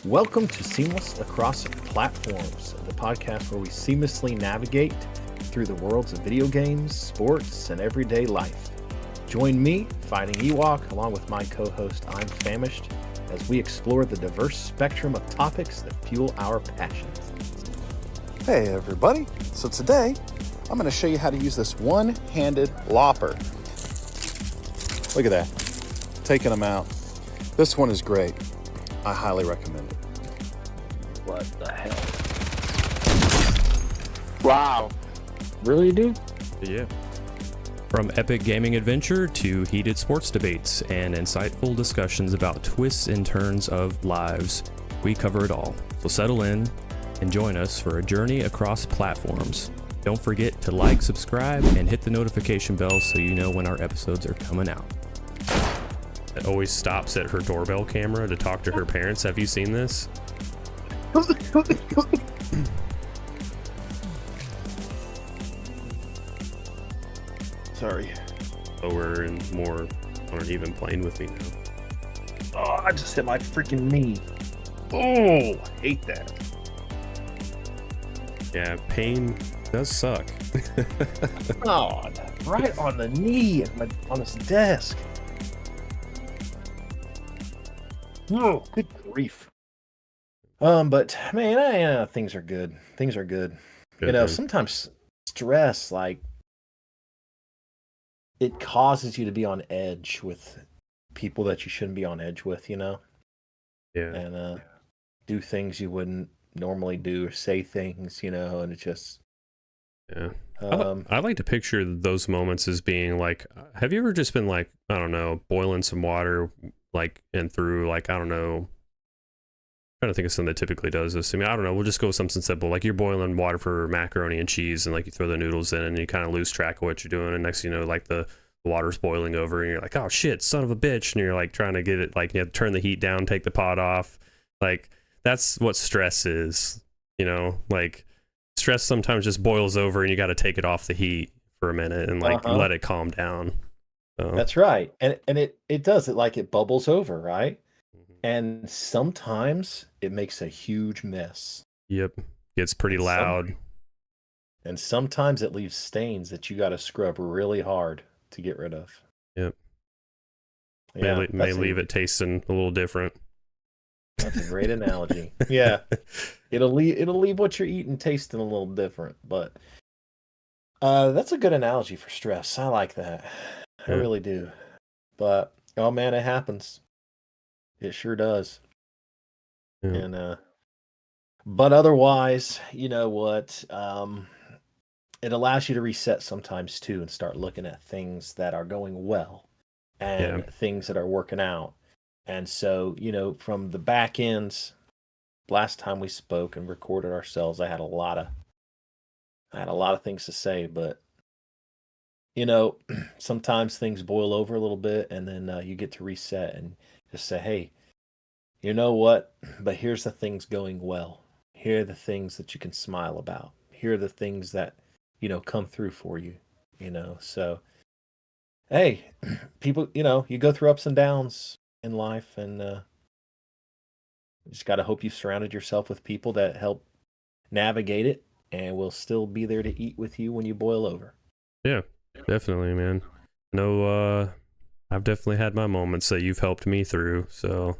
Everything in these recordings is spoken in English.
Welcome to Seamless Across Platforms, the podcast where we seamlessly navigate through the worlds of video games, sports, and everyday life. Join me, Fighting Ewok, along with my co-host, I'm Famished, as we explore the diverse spectrum of topics that fuel our passions. Hey everybody, so today I'm going to show you how to use this one-handed lopper. Look at that, taking them out. This one is great. I highly recommend it. What the hell? Wow. Really, dude? Yeah. From epic gaming adventure to heated sports debates and insightful discussions about twists and turns of lives, we cover it all. So settle in and join us for a journey across platforms. Don't forget to like, subscribe, and hit the notification bell so you know when our episodes are coming out. It always stops at her doorbell camera to talk to her parents. Have you seen this? Sorry. Lower and more on an even plane with me now. Oh, I just hit my freaking knee. Oh, hate that. Yeah, pain does suck. Oh, right on the knee on this desk. Oh, good grief. But man, things are good. Things are good. Good, You know, man. sometimes stress, like, it causes you to be on edge with people that you shouldn't be on edge with, you know, Yeah. and do things you wouldn't normally do or say things, you know, and it just, Yeah. um, I like to picture those moments as being like, have you ever just been like, I don't know, boiling some water, like, and through, like, I don't know, trying to think of something that typically does this. I mean, I don't know, we'll just go with something simple. Like you're boiling water for macaroni and cheese and like you throw the noodles in and you kind of lose track of what you're doing. And next thing you know, like the water's boiling over and you're like, oh shit, son of a bitch. And you're like trying to get it, like you have to turn the heat down, take the pot off. Like that's what stress is, you know, like stress sometimes just boils over and you got to take it off the heat for a minute and like let it calm down. So, that's right. And it does it, like it bubbles over, right? mhm. And sometimes it makes a huge mess. Yep. Gets pretty And loud. And sometimes it leaves stains that you got to scrub really hard to get rid of. Yep. Yeah, May leave it tasting a little different. that's a great analogy. Yeah, it'll leave what you're eating tasting a little different, but that's a good analogy for stress. I like that. I Yeah. really do. But oh man, it happens. It sure does. Yeah. And but otherwise, you know what? It allows you to reset sometimes too and start looking at things that are going well and things that are working out. And so, you know, from the back ends, last time we spoke and recorded ourselves, I had a lot of things to say, but you know, sometimes things boil over a little bit and then you get to reset and just say, hey, you know what? But here's the things going well. Here are the things that you can smile about. Here are the things that, you know, come through for you, you know. So, hey, people, you know, you go through ups and downs in life and you just got to hope you've surrounded yourself with people that help navigate it and will still be there to eat with you when you boil over. Yeah, definitely, man. No, I've definitely had my moments that you've helped me through. So,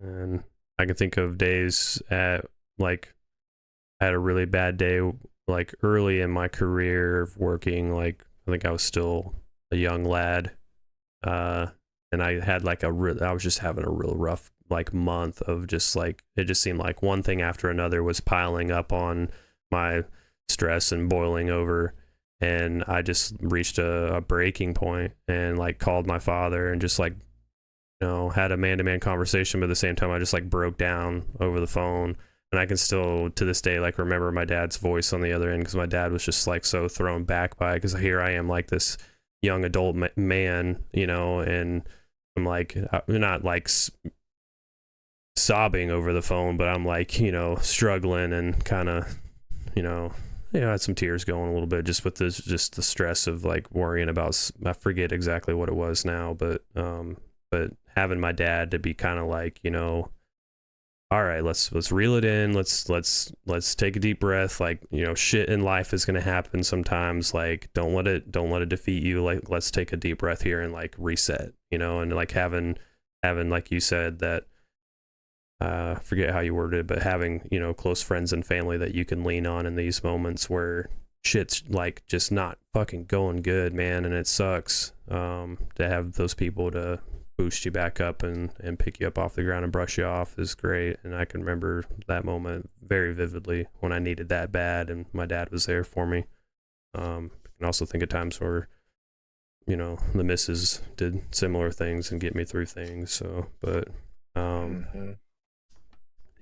and I can think of days at like I had a really bad day, like early in my career of working. Like I think I was still a young lad, and I had like I was just having a real rough like month of just like it just seemed like one thing after another was piling up on my stress and boiling over. And I just reached a breaking point and like called my father and just like, you know, had a man-to-man conversation, but at the same time I just like broke down over the phone. And I can still to this day like remember my dad's voice on the other end because my dad was just like so thrown back by it because here I am like this young adult man, you know, and I'm like not like sobbing over the phone, but I'm like, you know, struggling and kind of, you know, I had some tears going a little bit just with this, just the stress of like worrying about, I forget exactly what it was now, but having my dad to be kind of like, you know, all right, let's reel it in. Let's take a deep breath. Like, you know, shit in life is gonna happen sometimes. Like, don't let it defeat you. Like, let's take a deep breath here and like reset, you know, and like having like you said that forget how you worded it, but having, you know, close friends and family that you can lean on in these moments where shit's like just not fucking going good, man, and it sucks. To have those people to boost you back up and pick you up off the ground and brush you off is great. And I can remember that moment very vividly when I needed that bad, and my dad was there for me. I can also think of times where, you know, the missus did similar things and get me through things. So, but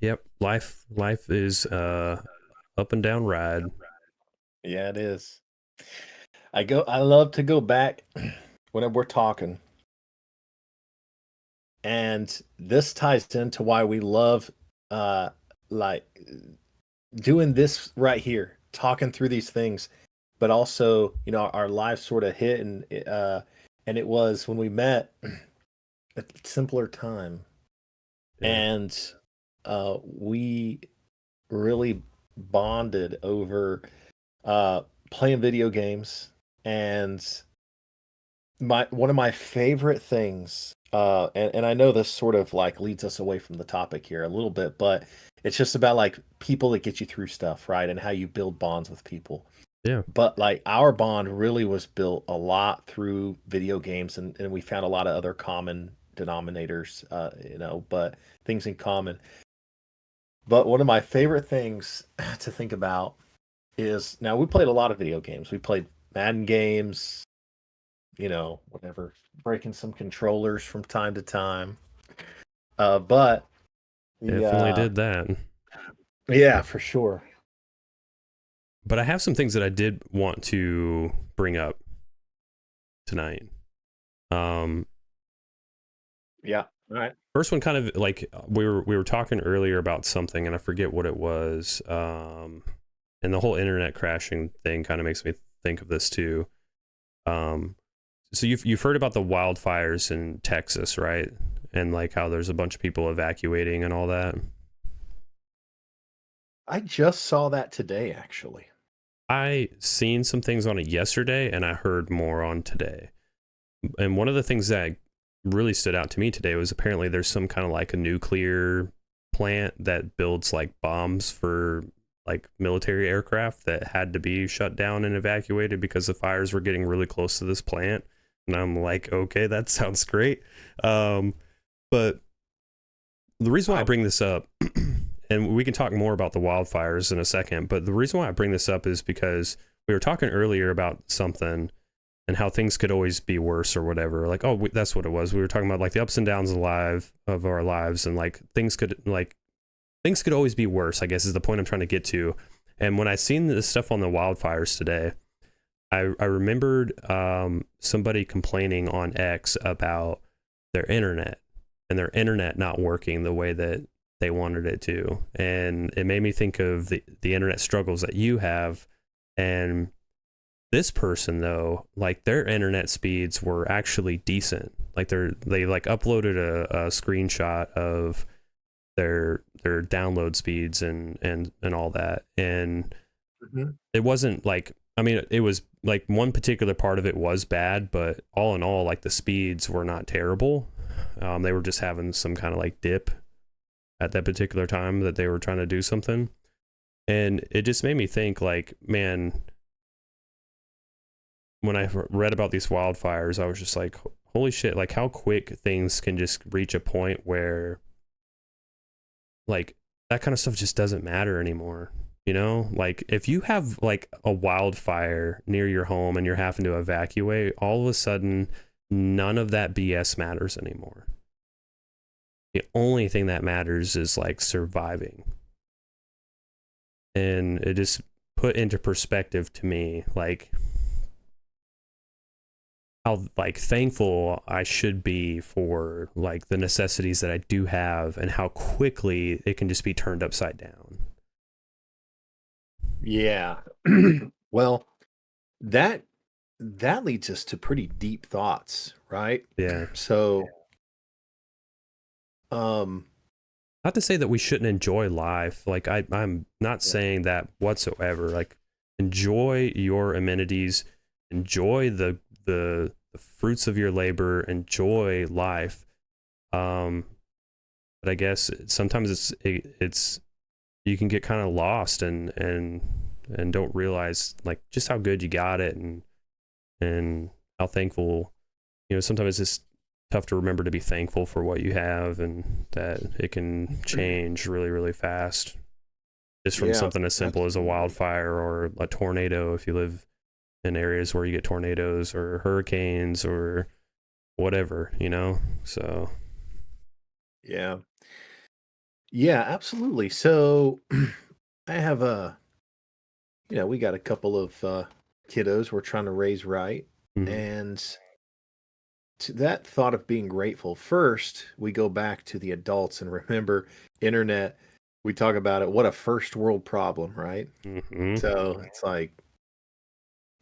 yep, life is up and down ride. Yeah, it is. I love to go back whenever we're talking, and this ties into why we love like doing this right here, talking through these things, but also, you know, our lives sort of hit, and it was when we met a simpler time, Yeah, and we really bonded over playing video games. And one of my favorite things, and I know this sort of like leads us away from the topic here a little bit, but it's just about like people that get you through stuff, right? And how you build bonds with people. yeah, But like our bond really was built a lot through video games, and we found a lot of other common denominators, you know, but things in common. But one of my favorite things to think about is, now we played a lot of video games. We played Madden games, you know, whatever, breaking some controllers from time to time. But the definitely did that. yeah, for sure. But I have some things that I did want to bring up tonight. Um, Yeah. All right. First one, kind of like we were talking earlier about something, and I forget what it was. And the whole internet crashing thing kind of makes me think of this too. Um, so you've heard about the wildfires in Texas, right? And like how there's a bunch of people evacuating and all that. I just saw that today, actually. I seen some things on it yesterday, and I heard more on today. And one of the things that really stood out to me today was apparently there's some kind of like a nuclear plant that builds like bombs for like military aircraft that had to be shut down and evacuated because the fires were getting really close to this plant. And I'm like, okay, that sounds great. But the reason why I bring this up, and we can talk more about the wildfires in a second, but the reason why I bring this up is because we were talking earlier about something and how things could always be worse or whatever. Like, oh, that's what it was. We were talking about like the ups and downs of our lives, and like things could always be worse, I guess is the point I'm trying to get to. And when I seen this stuff on the wildfires today, I remembered somebody complaining on X about their internet and their internet not working the way that they wanted it to. And it made me think of the internet struggles that you have. And this person though, like their internet speeds were actually decent. Like they like uploaded a screenshot of their download speeds and all that. And it wasn't like, I mean, it was like one particular part of it was bad, but all in all, like the speeds were not terrible. They were just having some kind of like dip at that particular time that they were trying to do something. And it just made me think like, man, when I read about these wildfires, I was just like, holy shit, like how quick things can just reach a point where like that kind of stuff just doesn't matter anymore. You know, like if you have like a wildfire near your home and you're having to evacuate, all of a sudden, none of that BS matters anymore. The only thing that matters is like surviving. And it just put into perspective to me, like how like thankful I should be for like the necessities that I do have and how quickly it can just be turned upside down. Yeah. Well, that that leads us to pretty deep thoughts, right? Yeah. So, um, not to say that we shouldn't enjoy life. Like I'm not saying that whatsoever. Like enjoy your amenities, enjoy the fruits of your labor, enjoy life. But I guess sometimes it's you can get kind of lost and don't realize like just how good you got it and how thankful, sometimes it's just tough to remember to be thankful for what you have and that it can change really, really fast. Just from Yeah, something as simple as a absolutely. wildfire or a tornado, if you live in areas where you get tornadoes or hurricanes or whatever, So, Yeah. Yeah, absolutely. So I have we got a couple of kiddos we're trying to raise right. mhm. And to that thought of being grateful, first we go back to the adults and remember internet. We talk about it. What a first world problem, right? Mhm. So it's like,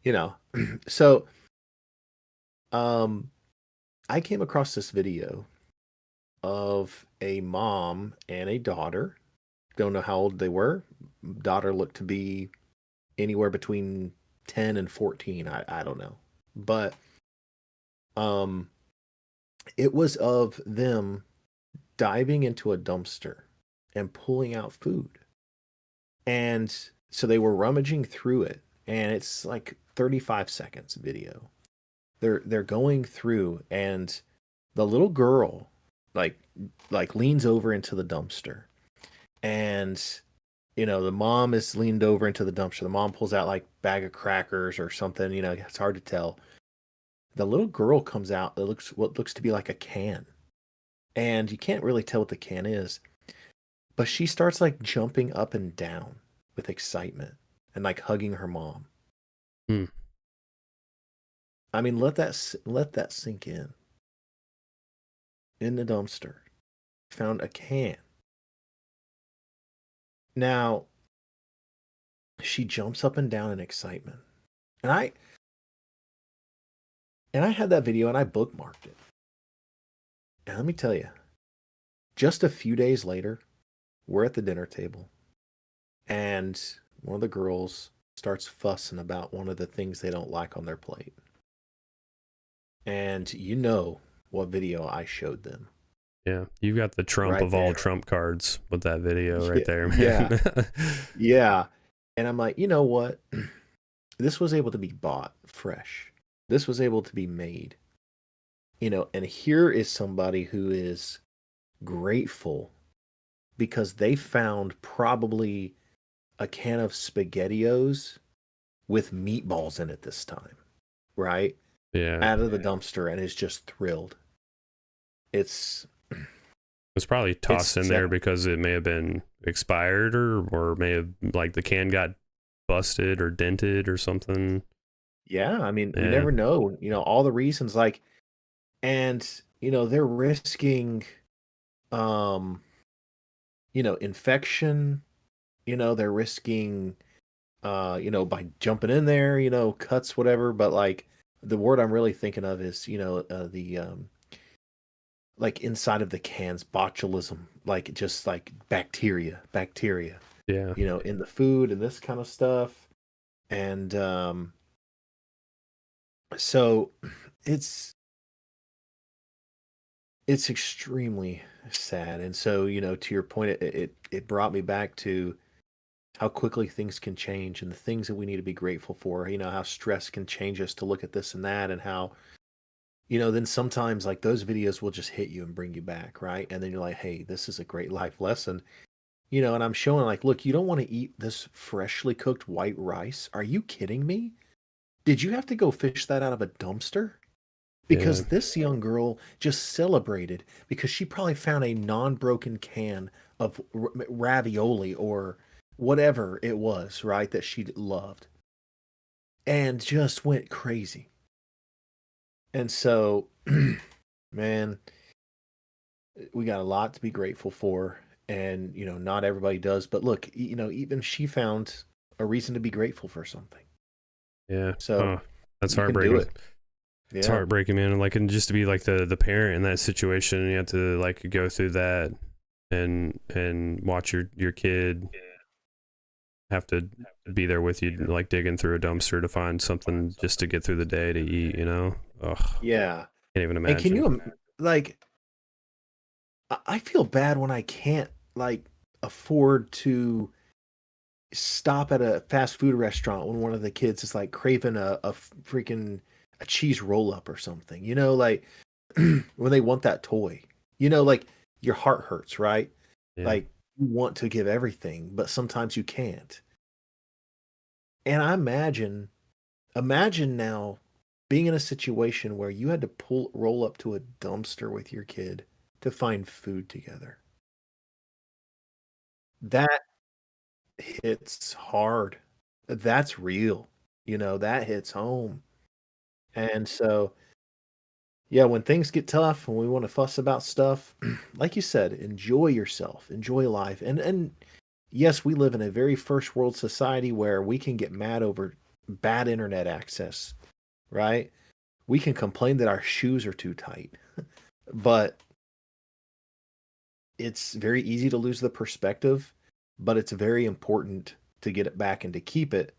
you know, so um, I came across this video of a mom and a daughter. Don't know how old they were. Daughter looked to be anywhere between 10 and 14. I don't know. But um, it was of them diving into a dumpster and pulling out food. And so they were rummaging through it, and it's like 35 seconds video. They're going through, and the little girl like leans over into the dumpster, and the mom is leaned over into the dumpster. The mom pulls out like bag of crackers or something. It's hard to tell. The little girl comes out. It looks what looks to be like a can, and you can't really tell what the can is. But she starts like jumping up and down with excitement and like hugging her mom. Hmm. I mean, let that sink in. In the dumpster, found a can. Now she jumps up and down in excitement, and I had that video and I bookmarked it. And let me tell you, just a few days later, we're at the dinner table, and one of the girls starts fussing about one of the things they don't like on their plate. And you know what video I showed them. Yeah, you've got the Trump Right of all there. Trump cards with that video right Yeah, there, yeah, man. yeah. And I'm like, you know what? This was able to be bought fresh. This was able to be made. And here is somebody who is grateful because they found probably a can of SpaghettiOs with meatballs in it this time, right? Yeah, Out of the dumpster and is just thrilled. It's it's probably it's tossed in there sad. because it may have been expired or may have like the can got busted or dented or something. Yeah, I mean, you Yeah, never know, all the reasons like and they're risking um infection, they're risking by jumping in there, cuts whatever, but like the word I'm really thinking of is, the like inside of the cans botulism, like just like bacteria, yeah. in the food and this kind of stuff. And so it's it's extremely sad. And so, to your point, it brought me back to how quickly things can change and the things that we need to be grateful for. How stress can change us to look at this and that, and how, then sometimes like those videos will just hit you and bring you back, right? And then you're like, hey, this is a great life lesson. And I'm showing like, look, you don't want to eat this freshly cooked white rice. Are you kidding me? Did you have to go fish that out of a dumpster? Yeah, Because this young girl just celebrated because she probably found a non-broken can of ravioli or whatever it was, right, that she loved, and just went crazy. And so, man, we got a lot to be grateful for, and not everybody does. But look, even she found a reason to be grateful for something. yeah. So Oh, that's you can do heartbreaking. it. It's Yeah. heartbreaking, man. And like, and just to be like the parent in that situation, you have to like go through that. and watch your kid have to be there with you, like digging through a dumpster to find something just to get through the day to eat, you know? Ugh, Yeah. can't even And can imagine. you like I feel bad when I can't like afford to stop at a fast food restaurant when one of the kids is like craving a freaking a cheese roll up or something. You know, like when they want that toy. You know, like your heart hurts, right? Yeah. Like you want to give everything, but sometimes you can't. And I imagine now being in a situation where you had to roll up to a dumpster with your kid to find food together. That hits hard. That's real. You know, that hits home. And so, yeah, when things get tough, when we want to fuss about stuff, like you said, enjoy yourself, enjoy life. And yes, we live in a very first world society where we can get mad over bad internet access, right? We can complain that our shoes are too tight, but it's very easy to lose the perspective, but it's very important to get it back and to keep it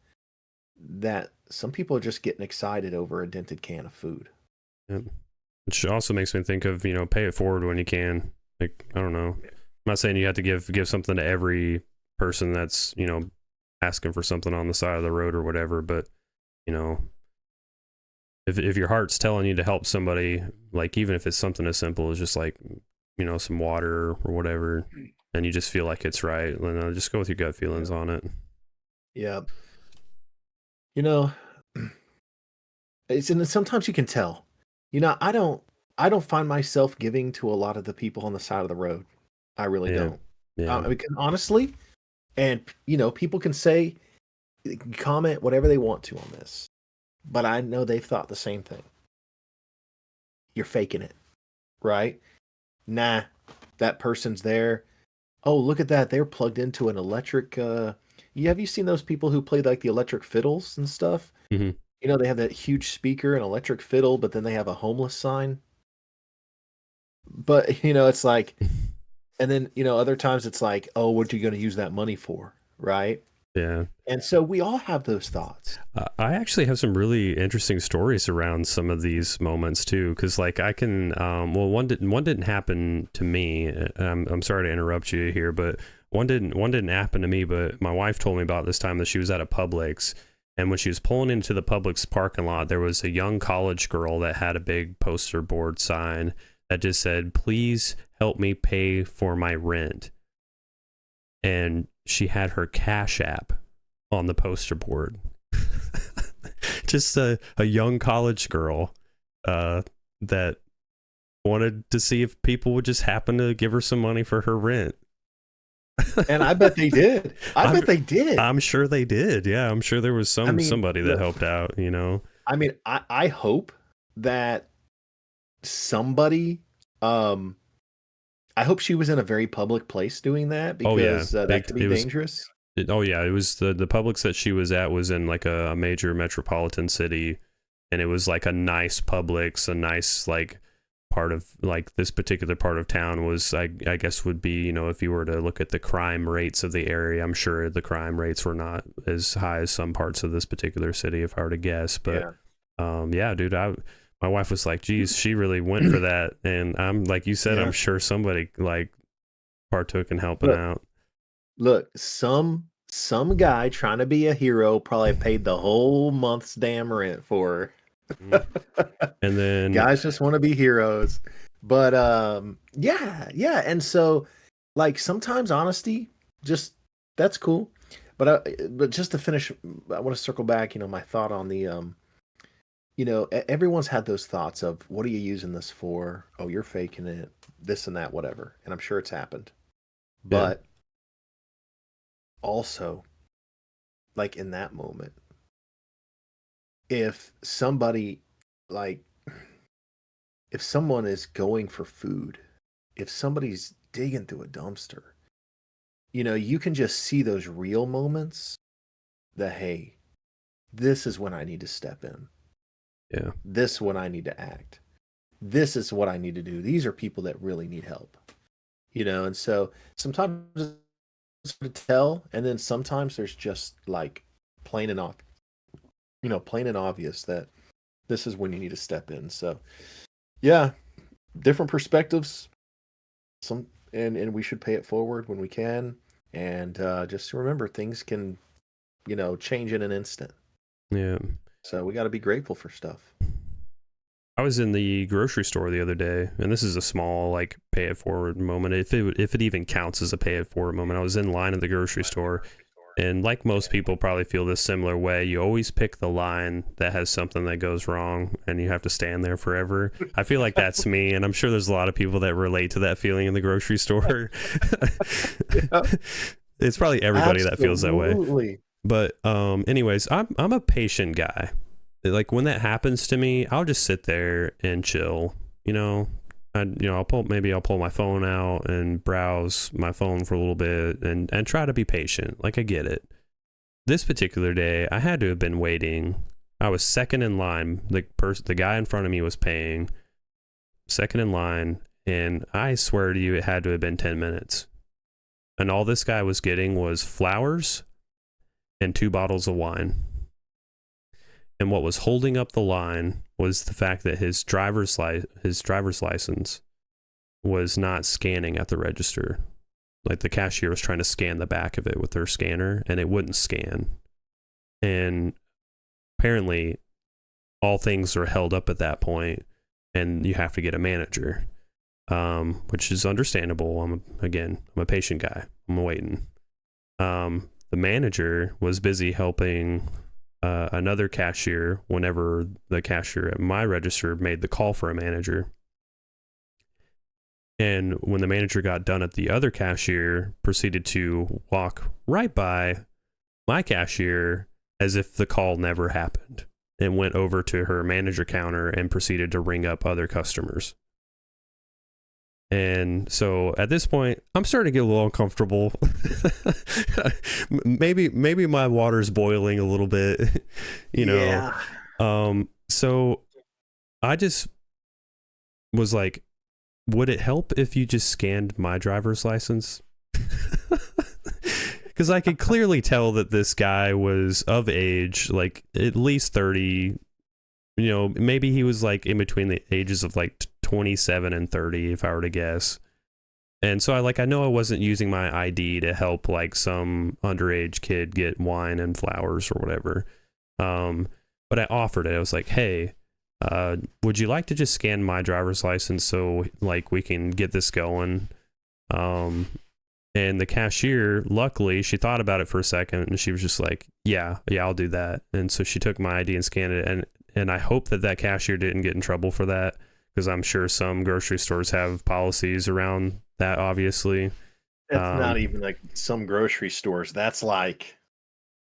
that some people are just getting excited over a dented can of food. Yeah. Which also makes me think of, pay it forward when you can. Like, I don't know. I'm not saying you have to give something to every person that's, asking for something on the side of the road or whatever, but, you know, if your heart's telling you to help somebody, like even if it's something as simple as just like, some water or whatever, and you just feel like it's right, then just go with your gut feelings on it. Yeah. You know, and sometimes you can tell. I don't find myself giving to a lot of the people on the side of the road. I really Yeah. don't. Yeah. Because honestly, and people can say, comment whatever they want to on this, but I know they've thought the same thing. You're faking it, right? Nah, that person's there. Oh, look at that. They're plugged into an electric have you seen those people who play like the electric fiddles and stuff? Mm-hmm. They have that huge speaker and electric fiddle, but then they have a homeless sign. But, it's like, and then, other times it's like, oh, what are you going to use that money for? Right. Yeah. And so we all have those thoughts. I actually have some really interesting stories around some of these moments too, because like I can, one didn't happen to me. I'm sorry to interrupt you here, but one didn't happen to me. But my wife told me about this time that she was at a Publix, and when she was pulling into the Publix parking lot, there was a young college girl that had a big poster board sign that just said, "Please help me pay for my rent," and she had her Cash App on the poster board. Just a young college girl that wanted to see if people would just happen to give her some money for her rent. And I bet they did. I bet they did. I'm sure they did. Yeah, I'm sure there was somebody that look, helped out, I hope that somebody I hope she was in a very public place doing that, because that could be dangerous. It was the Publix that she was at was in like a major metropolitan city, and it was like a nice Publix, a nice like part of like this particular part of town was I guess would be, if you were to look at the crime rates of the area, I'm sure the crime rates were not as high as some parts of this particular city if I were to guess, but dude, my wife was like, geez, she really went for that, and I'm like you said, I'm sure somebody like partook in helping out. Look, some guy trying to be a hero probably paid the whole month's damn rent for her. And then guys just want to be heroes. But yeah. And so like sometimes honesty, just that's cool. But just to finish, I want to circle back, my thought on the everyone's had those thoughts of what are you using this for? Oh, you're faking it, this and that, whatever. And I'm sure it's happened. But also, like in that moment, if somebody like if someone is going for food, if somebody's digging through a dumpster, you can just see those real moments that, hey, this is when I need to step in. Yeah. This is when I need to act. This is what I need to do. These are people that really need help. And so sometimes it's hard to tell, and then sometimes there's just like plain and obvious, plain and obvious that this is when you need to step in. So yeah, different perspectives. And we should pay it forward when we can. And just remember, things can change in an instant. Yeah. So we got to be grateful for stuff. I was in the grocery store the other day, and this is a small like pay it forward moment, if it even counts as a pay it forward moment. I was in line at the grocery store, and like most people probably feel this similar way. You always pick the line that has something that goes wrong, and you have to stand there forever. I feel like that's me, and I'm sure there's a lot of people that relate to that feeling in the grocery store. Yep. It's probably everybody that feels that way. Absolutely. But anyways, I'm a patient guy. Like when that happens to me, I'll just sit there and chill. I'll pull my phone out and browse my phone for a little bit and try to be patient. Like I get it. This particular day, I had to have been waiting. I was second in line. The guy in front of me was paying, second in line, and I swear to you, it had to have been 10 minutes. And all this guy was getting was flowers and 2 bottles of wine. And what was holding up the line was the fact that his driver's license was not scanning at the register. Like the cashier was trying to scan the back of it with their scanner, and it wouldn't scan. And apparently, all things are held up at that point, and you have to get a manager, which is understandable. I'm a patient guy. I'm waiting. The manager was busy helping another cashier whenever the cashier at my register made the call for a manager. And when the manager got done at the other cashier, proceeded to walk right by my cashier as if the call never happened, and went over to her manager counter and proceeded to ring up other customers. And so at this point, I'm starting to get a little uncomfortable. maybe my water's boiling a little bit, Yeah. So I just was like, would it help if you just scanned my driver's license? Because I could clearly tell that this guy was of age, like at least 30. Maybe he was like in between the ages of like 27 and 30, if I were to guess. And so I know I wasn't using my ID to help like some underage kid get wine and flowers or whatever. But I offered it. I was like, hey, would you like to just scan my driver's license so like we can get this going? And the cashier, luckily, she thought about it for a second, and she was just like, yeah, I'll do that. And so she took my ID and scanned it. And I hope that cashier didn't get in trouble for that, because I'm sure some grocery stores have policies around that, obviously. That's not even like some grocery stores. That's like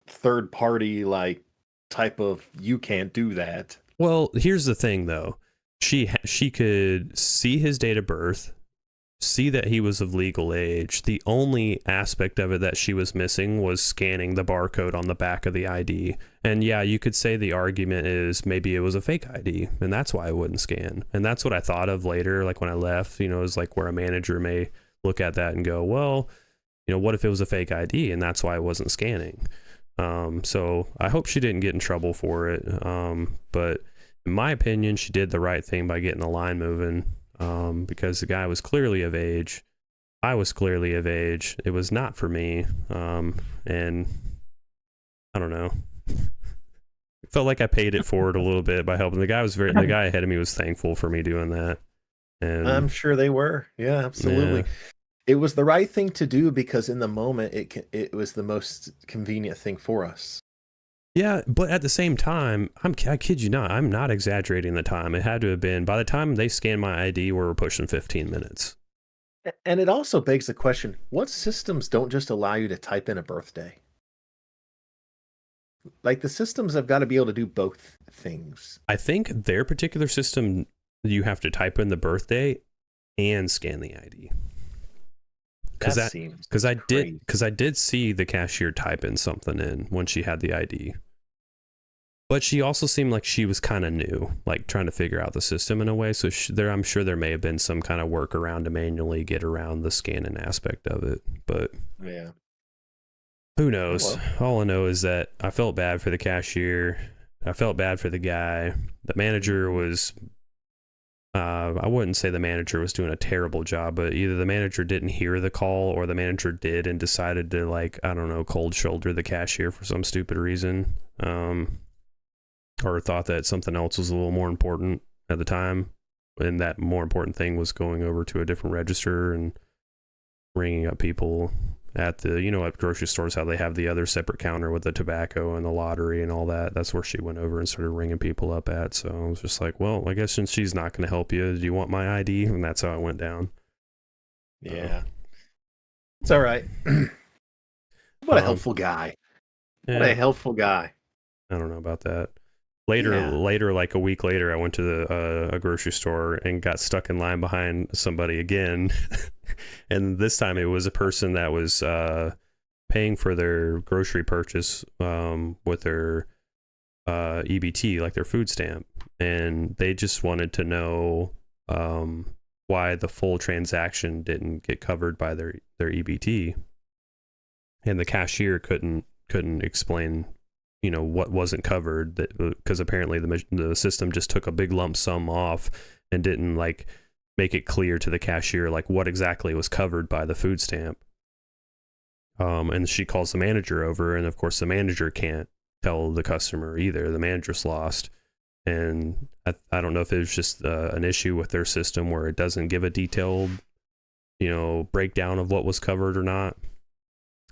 third party, like type of, you can't do that. Well, here's the thing, though. She could see his date of birth, see that he was of legal age. The only aspect of it that she was missing was scanning the barcode on the back of the ID. And yeah, you could say the argument is maybe it was a fake ID, and that's why it wouldn't scan. And that's what I thought of later, like when I left, is like where a manager may look at that and go, well, what if it was a fake ID and that's why it wasn't scanning? So I hope she didn't get in trouble for it. But in my opinion, she did the right thing by getting the line moving. Because the guy was clearly of age. I was clearly of age. It was not for me. And I don't know. It felt like I paid it forward a little bit by helping. The guy ahead of me was thankful for me doing that. And I'm sure they were. Yeah, absolutely. Yeah. It was the right thing to do, because in the moment it was the most convenient thing for us. Yeah, but at the same time, I kid you not, I'm not exaggerating the time. It had to have been, by the time they scanned my ID, we were pushing 15 minutes. And it also begs the question, what systems don't just allow you to type in a birthday? Like, the systems have got to be able to do both things. I think their particular system, you have to type in the birthday and scan the ID. Because I did see the cashier type in something in when she had the ID. But she also seemed like she was kind of new, like trying to figure out the system in a way. So I'm sure there may have been some kind of workaround to manually get around the scanning aspect of it. But Yeah. who knows? Well. All I know is that I felt bad for the cashier. I felt bad for the guy. The manager was, I wouldn't say the manager was doing a terrible job, but either the manager didn't hear the call or the manager did and decided to, like, I don't know, cold shoulder the cashier for some stupid reason. Or thought that something else was a little more important at the time. And that more important thing was going over to a different register and ringing up people at the, at grocery stores, how they have the other separate counter with the tobacco and the lottery and all that. That's where she went over and started ringing people up at. So I was just like, well, I guess since she's not going to help you, do you want my ID? And that's how it went down. Yeah. It's all right. What a helpful guy. What a helpful guy. I don't know about that. Later, like a week later, I went to a grocery store and got stuck in line behind somebody again. And this time it was a person that was paying for their grocery purchase with their EBT, like their food stamp. And they just wanted to know why the full transaction didn't get covered by their EBT. And the cashier couldn't explain what wasn't covered, that because apparently the system just took a big lump sum off and didn't like make it clear to the cashier like what exactly was covered by the food stamp. And she calls the manager over, and of course the manager can't tell the customer either. The manager's lost, and I don't know if it was just an issue with their system where it doesn't give a detailed breakdown of what was covered or not.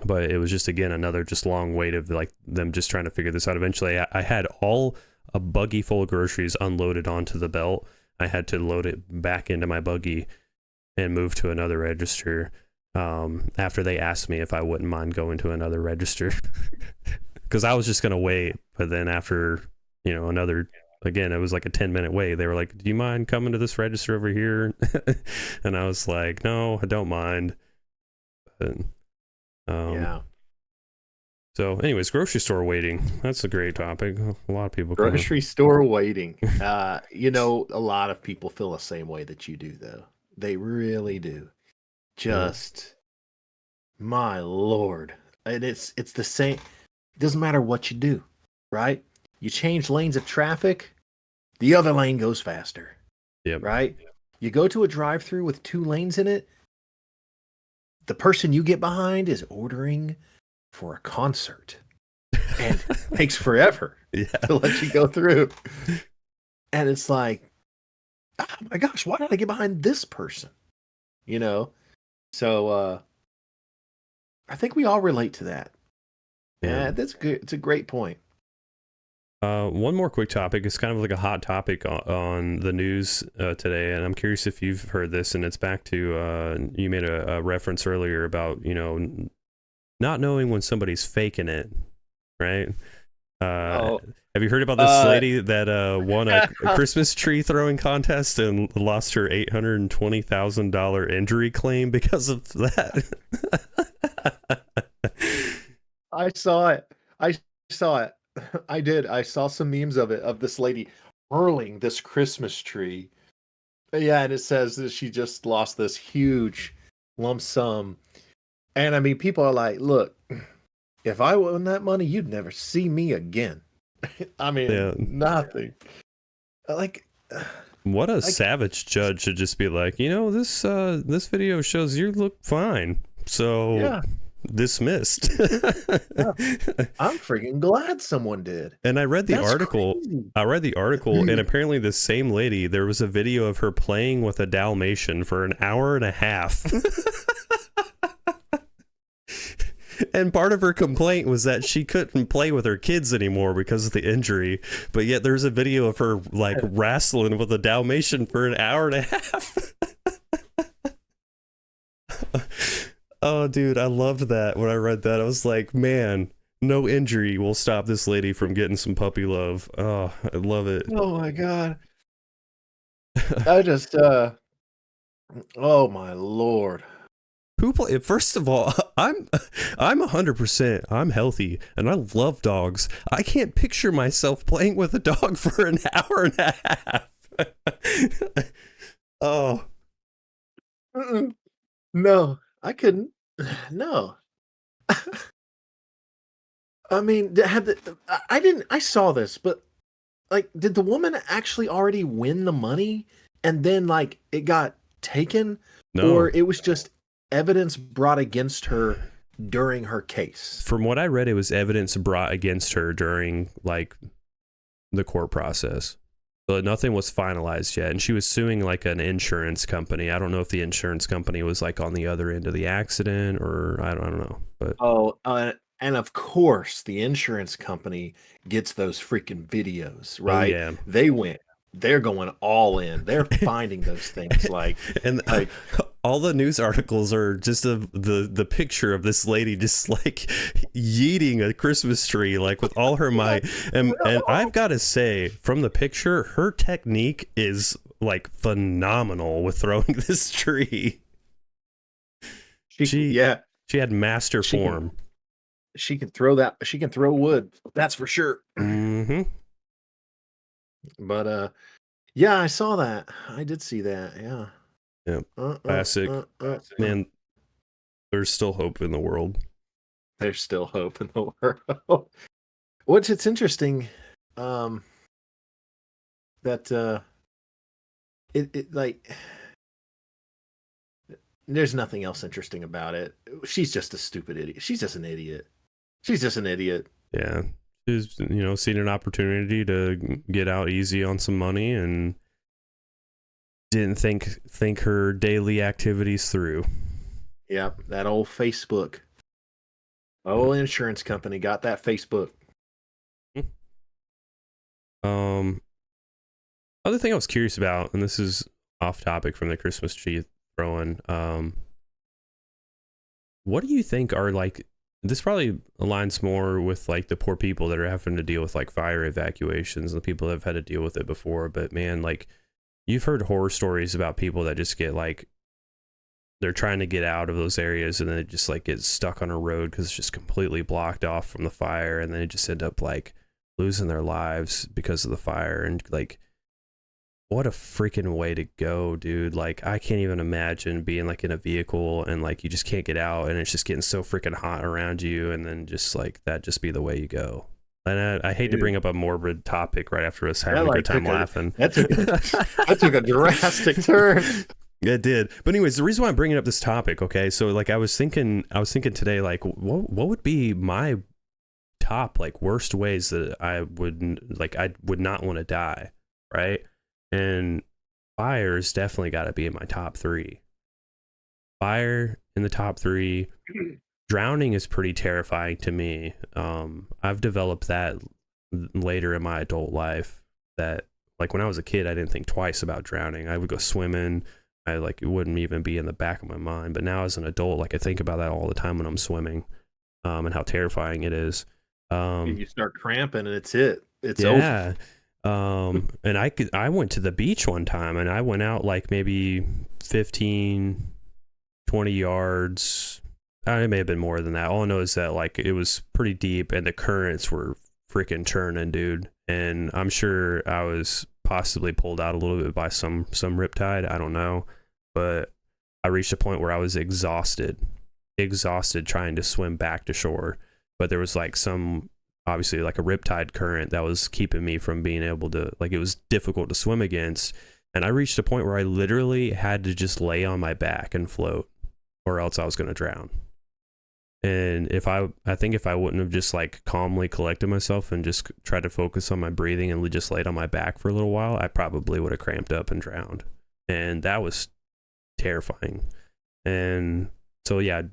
But it was just, again, another just long wait of like them just trying to figure this out. Eventually, I had a buggy full of groceries unloaded onto the belt. I had to load it back into my buggy and move to another register after they asked me if I wouldn't mind going to another register. Because I was just going to wait. But then after, another, again, it was like a 10-minute wait. They were like, do you mind coming to this register over here? And I was like, no, I don't mind. But, yeah. So anyways, grocery store waiting. That's a great topic. A lot of people grocery store waiting. A lot of people feel the same way that you do, though. They really do. Just my Lord. And it's the same. It doesn't matter what you do, right? You change lanes of traffic, the other lane goes faster. Yep. Right? You go to a drive-through with 2 lanes in it, the person you get behind is ordering for a concert and takes forever to let you go through. And it's like, oh my gosh, why did I get behind this person? So I think we all relate to that. Yeah, that's good. It's a great point. One more quick topic. It's kind of like a hot topic on the news today, and I'm curious if you've heard this. And it's back to you made a reference earlier about not knowing when somebody's faking it, right? Have you heard about this lady that won a Christmas tree throwing contest and lost her $820,000 injury claim because of that? I saw it. I did. I saw some memes of it, of this lady hurling this Christmas tree. Yeah, and it says that she just lost this huge lump sum. And I mean, people are like, look, if I won that money, you'd never see me again. I mean, nothing. Like, what a savage judge should just be like, this video shows you look fine. So dismissed. I'm freaking glad someone did. And I read the article. And apparently the same lady, there was a video of her playing with a Dalmatian for an hour and a half. And part of her complaint was that she couldn't play with her kids anymore because of the injury. But yet there's a video of her like wrestling with a Dalmatian for an hour and a half. Oh, dude, I loved that. When I read that, I was like, man, no injury will stop this lady from getting some puppy love. Oh, I love it. Oh my God. I just, oh my Lord. Who play? First of all, I'm 100%. I'm healthy and I love dogs. I can't picture myself playing with a dog for an hour and a half. Oh, Mm-mm. No, I couldn't. No. I mean, I didn't. I saw this, but like, did the woman actually already win the money, and then like it got taken, or no. it was just evidence brought against her during her case? From what I read, it was evidence brought against her during like the court process. But nothing was finalized yet, and she was suing like an insurance company. I don't know if the insurance company was like on the other end of the accident, or I don't know. But Oh, and of course, the insurance company gets those freaking videos, oh right? yeah, They went. They're going all in. They're finding those things and like all the news articles are just the picture of this lady just like yeeting a Christmas tree like with all her might. And I've got to say, from the picture, her technique is like phenomenal with throwing this tree. She yeah, she had master she can form. she can throw that. She can throw wood. That's for sure. Mm-hmm. But yeah, I saw that. I did see that. Yeah. Yeah. Uh, uh, Classic. uh, uh, uh. Man, there's still hope in the world. There's still hope in the world. It's interesting, um, that it like there's nothing else interesting about it. She's just a stupid idiot. She's just an idiot. She's just an idiot. Yeah. She's, seen an opportunity to get out easy on some money and didn't think her daily activities through. Yep, that old Facebook. Oh, insurance company got that Facebook. Other thing I was curious about, and this is off topic from the Christmas tree throwing, what do you think are like, this probably aligns more with like the poor people that are having to deal with like fire evacuations and the people that have had to deal with it before, but man, like you've heard horror stories about people that just get like, they're trying to get out of those areas and then it just like gets stuck on a road because it's just completely blocked off from the fire, and then they just end up like losing their lives because of the fire. And like, what a freaking way to go, dude. Like, I can't even imagine being like in a vehicle and like you just can't get out and it's just getting so freaking hot around you, and then just like that just be the way you go. And I hate to bring up a morbid topic right after us having a good time laughing. That took a drastic turn. It did. But anyways, the reason why I'm bringing up this topic, okay, so like I was thinking today, like what would be my top like worst ways that I would not want to die, right? And fire's definitely got to be in my top 3. Fire in the top 3. Drowning is pretty terrifying to me. I've developed that later in my adult life, that like when I was a kid, I didn't think twice about drowning. I would go swimming. It wouldn't even be in the back of my mind. But now as an adult, like I think about that all the time when I'm swimming, and how terrifying it is. You start cramping and it's yeah. over. And I went to the beach one time and I went out like maybe 15, 20 yards. It may have been more than that. All I know is that like it was pretty deep and the currents were freaking churning, dude. And I'm sure I was possibly pulled out a little bit by some riptide. I don't know. But I reached a point where I was exhausted trying to swim back to shore. But there was like obviously like a riptide current that was keeping me from being able to, like, it was difficult to swim against. And I reached a point where I literally had to just lay on my back and float, or else I was going to drown. And I think if I wouldn't have just like calmly collected myself and just tried to focus on my breathing and just laid on my back for a little while, I probably would have cramped up and drowned. And that was terrifying. And so, yeah,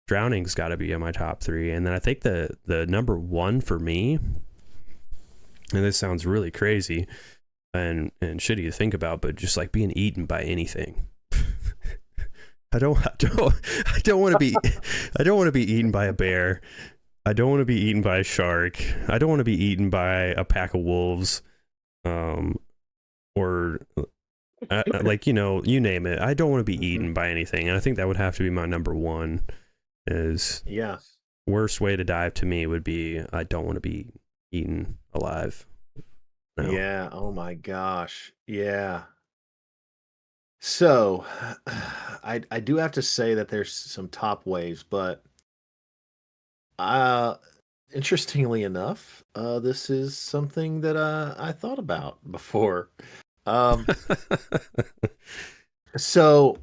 drowning's got to be in my top 3. And then I think the number 1 for me, and this sounds really crazy and shitty to think about, but just like being eaten by anything. I don't want to be eaten by a bear. I don't want to be eaten by a shark. I don't want to be eaten by a pack of wolves, or like, you name it. I don't want to be Mhm. eaten by anything, and I think that would have to be my number one. Is Yeah. worst way to die to me would be I don't want to be eaten alive. No. Yeah. Oh my gosh. Yeah. So, I do have to say that there's some top ways, but uh interestingly enough, this is something that I thought about before. Um so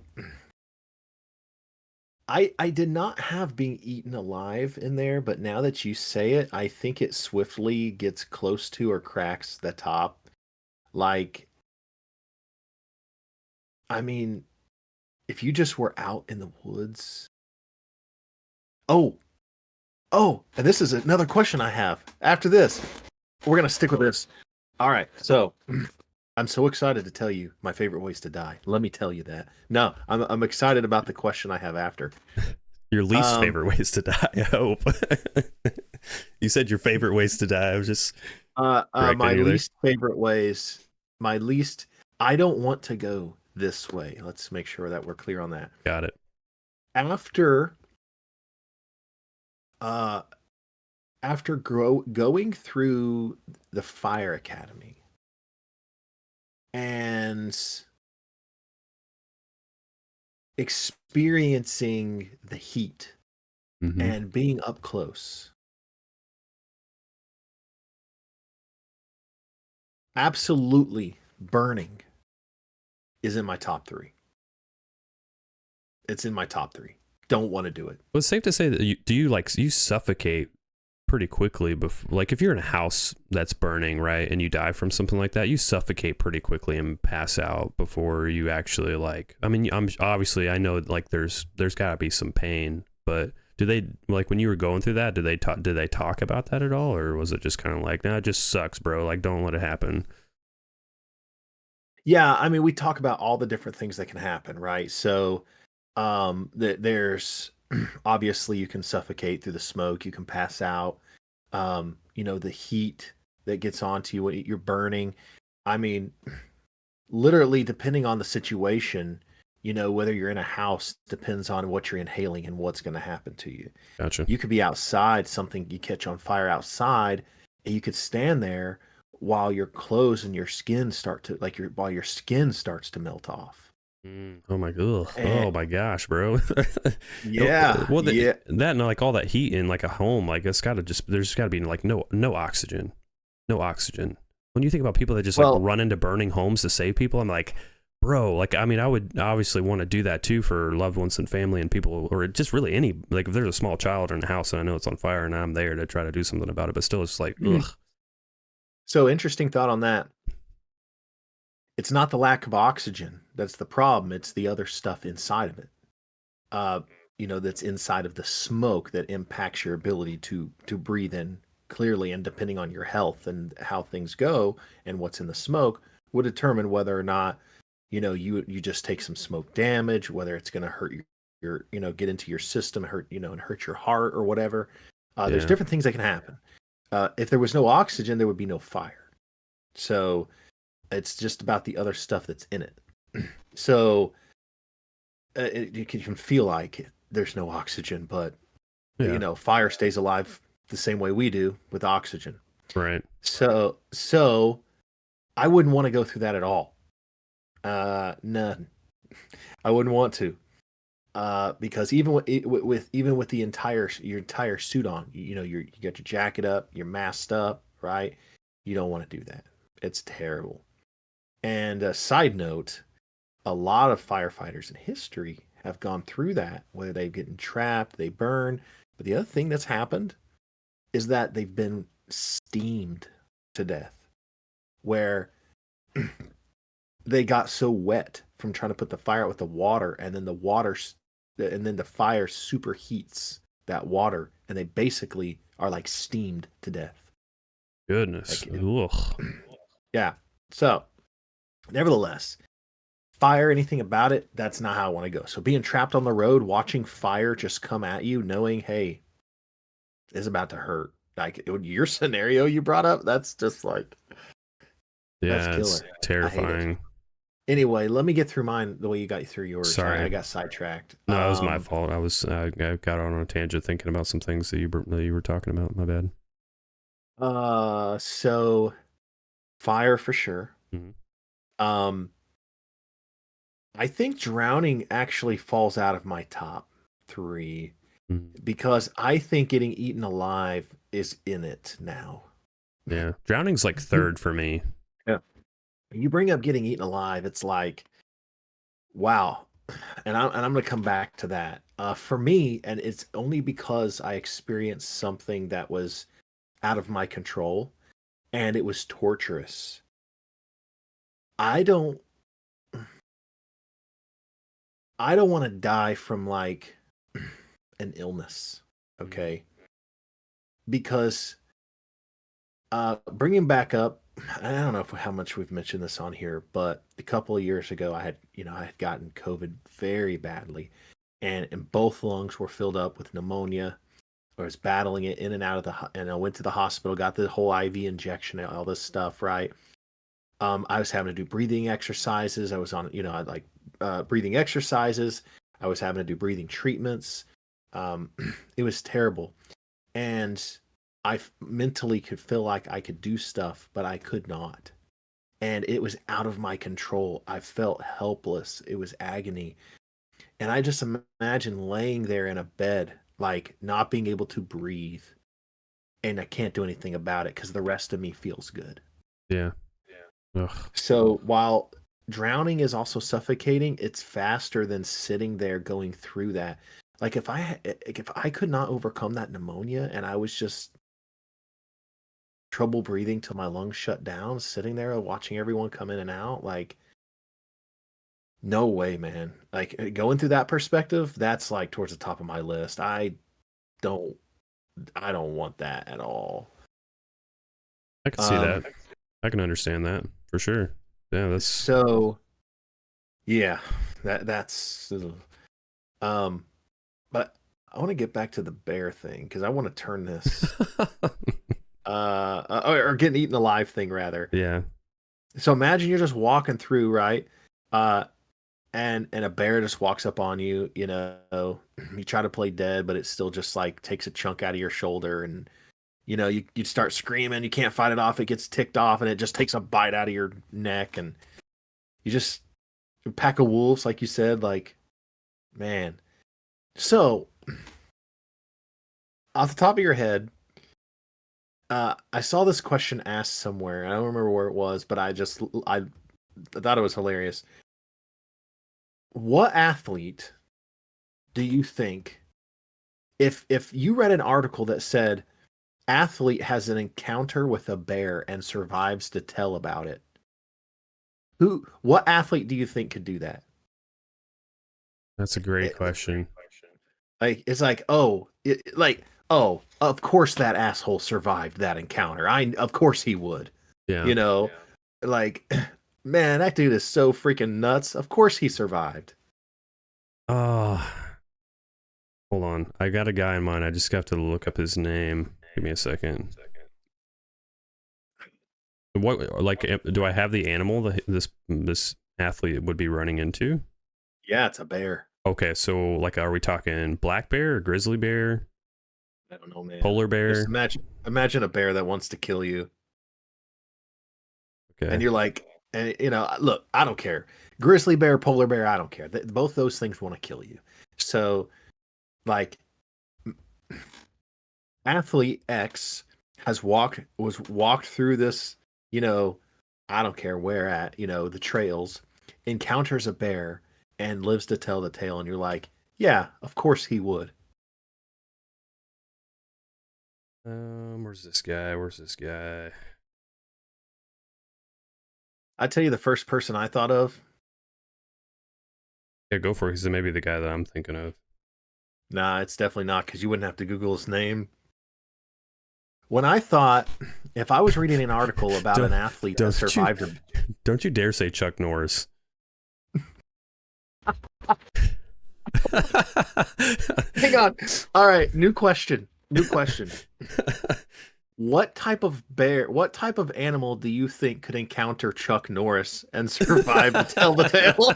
I did not have being eaten alive in there, but now that you say it, I think it swiftly gets close to or cracks the top. Like, I mean, if you just were out in the woods. Oh, oh, and this is another question I have. After this, we're gonna stick with this. All right, so I'm so excited to tell you my favorite ways to die. Let me tell you that. No, I'm excited about the question I have after. Your least Um, favorite ways to die, I hope. You said your favorite ways to die. I was just correcting my you there. least favorite ways, my least. I don't want to go this way. Let's make sure that we're clear on that. Got it. After, uh, after going through the fire academy and experiencing the heat Hmm. and being up close, absolutely burning is in my top three. It's in my top three. Don't want to do it. Well, it's safe to say that you suffocate pretty quickly before, like if you're in a house that's burning, right, and you die from something like that, you suffocate pretty quickly and pass out before you actually, like, I mean, I'm obviously, I know, like, there's got to be some pain, but do they, like, when you were going through that, did they talk about that at all, or was it just kind of like, nah, it just sucks, bro, like, don't let it happen? Yeah, I mean, we talk about all the different things that can happen, right? So, there's obviously you can suffocate through the smoke, you can pass out. The heat that gets onto you, what you're burning. I mean, literally, depending on the situation, whether you're in a house depends on what you're inhaling and what's going to happen to you. Gotcha. You could be outside, something you catch on fire outside, and you could stand there while your clothes and your skin start to while your skin starts to melt off. Oh my god. And Oh my gosh, bro. yeah, Well, yeah. that and like all that heat in like a home, like it's got to just there's got to be like no oxygen, no oxygen. When you think about people that just like Well, run into burning homes to save people, I'm like, bro, like I mean, I would obviously want to do that too for loved ones and family and people, or just really any, like if there's a small child in the house and I know it's on fire and I'm there to try to do something about it, but still, it's like, ugh. so interesting thought on that. It's not the lack of oxygen that's the problem. It's the other stuff inside of it. Uh, that's inside of the smoke that impacts your ability to breathe in clearly. And depending on your health and how things go and what's in the smoke, would determine whether or not you just take some smoke damage, whether it's going to hurt get into your system, hurt and hurt your heart or whatever. There's Yeah, different things that can happen. If there was no oxygen, there would be no fire. So it's just about the other stuff that's in it. So you can feel like there's no oxygen, but yeah, fire stays alive the same way we do with oxygen. right. So I wouldn't want to go through that at all. None. I wouldn't want to. Because even with the your entire suit on, you got your jacket up, you're masked up, right? You don't want to do that. It's terrible. And a side note, a lot of firefighters in history have gone through that, whether they've gotten trapped, they burn. But the other thing that's happened is that they've been steamed to death, where they got so wet from trying to put the fire out with the water, and then the fire superheats that water, and they basically are like steamed to death. Goodness. Like, Ugh. yeah. So, nevertheless, fire, anything about it, that's not how I want to go. So being trapped on the road, watching fire just come at you, knowing, hey, it's about to hurt. Like your scenario you brought up, that's just like that's Yeah, it's killer. I hate it. terrifying. Anyway, let me get through mine the way you got through yours. Sorry. I got sidetracked. No, it was my fault. I got on a tangent thinking about some things that you were talking about. My bad. So fire for sure. Mhm. I think drowning actually falls out of my top 3 Mhm. because I think getting eaten alive is in it now. Yeah, drowning's like third for me. Yeah. You bring up getting eaten alive, it's like, wow. And I'm going to come back to that. For me, and it's only because I experienced something that was out of my control and it was torturous. I don't want to die from like an illness, okay? Because bringing back up, I don't know how much we've mentioned this on here, but a couple of years ago, I had gotten COVID very badly, and both lungs were filled up with pneumonia. I was battling it in and out of and I went to the hospital, got the whole IV injection, and all this stuff, right? I was having to do breathing exercises. I was on, I like breathing exercises. I was having to do breathing treatments. It was terrible. And mentally could feel like I could do stuff, but I could not. And it was out of my control. I felt helpless. It was agony. And I just imagine laying there in a bed, like not being able to breathe. And I can't do anything about it because the rest of me feels good. Yeah. Ugh. So while drowning is also suffocating, it's faster than sitting there going through that. Like if I could not overcome that pneumonia and I was just trouble breathing till my lungs shut down, sitting there watching everyone come in and out, like no way, man. Like going through that perspective, that's like towards the top of my list. Don't I don't want that at all. I can see that. I can understand that for sure. Yeah, that's so. Yeah, that's. But I want to get back to the bear thing because I want to turn this. Or getting eaten alive thing rather. Yeah. So imagine you're just walking through, right? And a bear just walks up on you. You know, you try to play dead, but it still just like takes a chunk out of your shoulder, and you start screaming. You can't fight it off. It gets ticked off, and it just takes a bite out of your neck, and you just a pack of wolves, like you said, like man. So off the top of your head, I saw this question asked somewhere. I don't remember where it was, but I thought it was hilarious. What athlete do you think, if you read an article that said athlete has an encounter with a bear and survives to tell about it, what athlete do you think could do that? That's a great question. Like it's like, of course that asshole survived that encounter. Of course he would. Yeah. Like man, that dude is so freaking nuts. Of course he survived. Hold on. I got a guy in mind. I just have to look up his name. Give me a second. What, like, do I have the animal that this athlete would be running into? Yeah, it's a bear. Okay, so like, are we talking black bear or grizzly bear? I don't know, man. Polar bear? Just imagine a bear that wants to kill you. Okay. And you're like, and look, I don't care. Grizzly bear, polar bear, I don't care. Both those things want to kill you. So, like, athlete X was walked through this, I don't care where at, the trails, encounters a bear and lives to tell the tale. And you're like, yeah, of course he would. Where's this guy? I tell you the first person I thought of. Yeah, go for it, because it may be the guy that I'm thinking of. Nah, it's definitely not, because you wouldn't have to Google his name. When I thought, if I was reading an article about an athlete that survived don't you dare say Chuck Norris. Hang on. All right, new question. what type of animal do you think could encounter Chuck Norris and survive to tell the tale?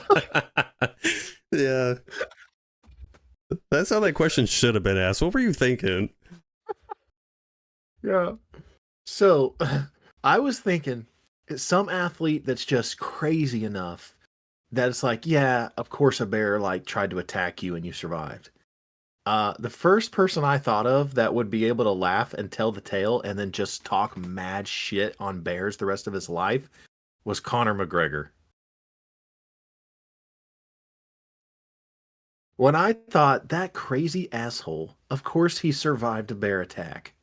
Yeah. That's how that question should have been asked. What were you thinking? Yeah. So I was thinking some athlete that's just crazy enough that it's like, yeah, of course a bear like tried to attack you and you survived. The first person I thought of that would be able to laugh and tell the tale and then just talk mad shit on bears the rest of his life was Conor McGregor. When I thought that crazy asshole, of course he survived a bear attack.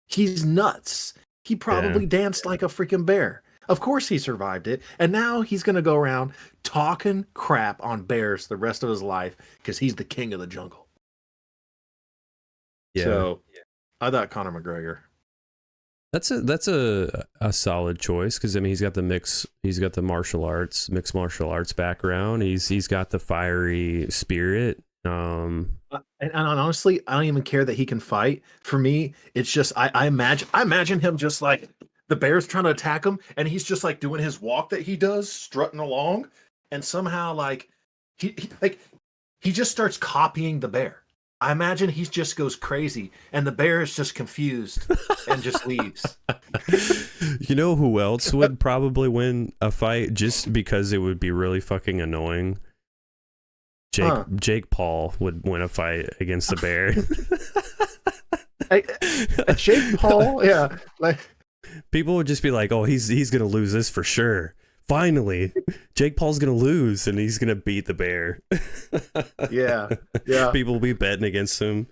He's nuts. He Yeah. probably danced like a freaking bear. Of course he survived it. And now he's going to go around talking crap on bears the rest of his life because he's the king of the jungle. Yeah. So I thought Conor McGregor. That's a solid choice because I mean he's got the mixed martial arts background. He's got the fiery spirit. And honestly, I don't even care that he can fight. For me, it's just I imagine him just like the bear's trying to attack him, and he's just like doing his walk that he does, strutting along, and somehow like he just starts copying the bear. I imagine he just goes crazy, and the bear is just confused and just leaves. You know who else would probably win a fight just because it would be really fucking annoying? Jake Paul would win a fight against the bear. Jake Paul, yeah, like people would just be like, "Oh, he's gonna lose this for sure." Finally, Jake Paul's gonna lose and he's gonna beat the bear. yeah. People will be betting against him.